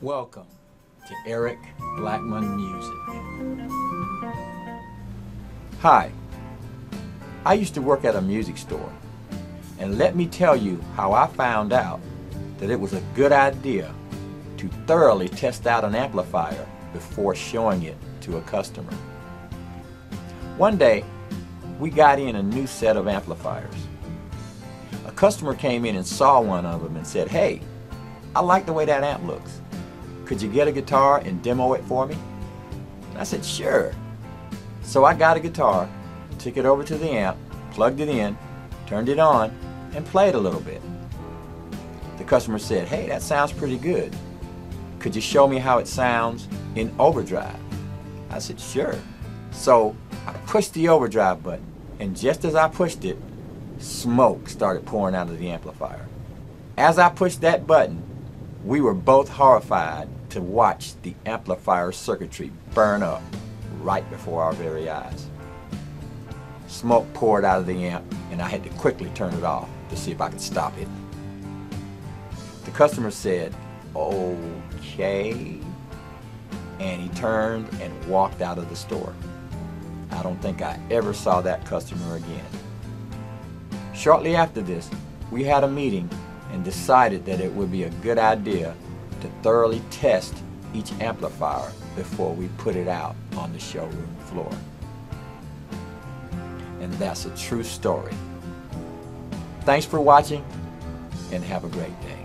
Welcome to Eric Blackmon Music. Hi, I used to work at a music store, and let me tell you how I found out that it was a good idea to thoroughly test out an amplifier before showing it to a customer. One day, we got in a new set of amplifiers. A customer came in and saw one of them and said, "Hey, I like the way that amp looks. Could you get a guitar and demo it for me?" And I said, "Sure." So I got a guitar, took it over to the amp, plugged it in, turned it on, and played a little bit. The customer said, "Hey, that sounds pretty good. Could you show me how it sounds in overdrive?" I said, "Sure." So I pushed the overdrive button, and just as I pushed it, smoke started pouring out of the amplifier. As I pushed that button, we were both horrified to watch the amplifier circuitry burn up right before our very eyes. Smoke poured out of the amp, and I had to quickly turn it off to see if I could stop it. The customer said, "Okay," and he turned and walked out of the store. I don't think I ever saw that customer again. Shortly after this, we had a meeting and decided that it would be a good idea to thoroughly test each amplifier before we put it out on the showroom floor. And that's a true story. Thanks for watching, and have a great day.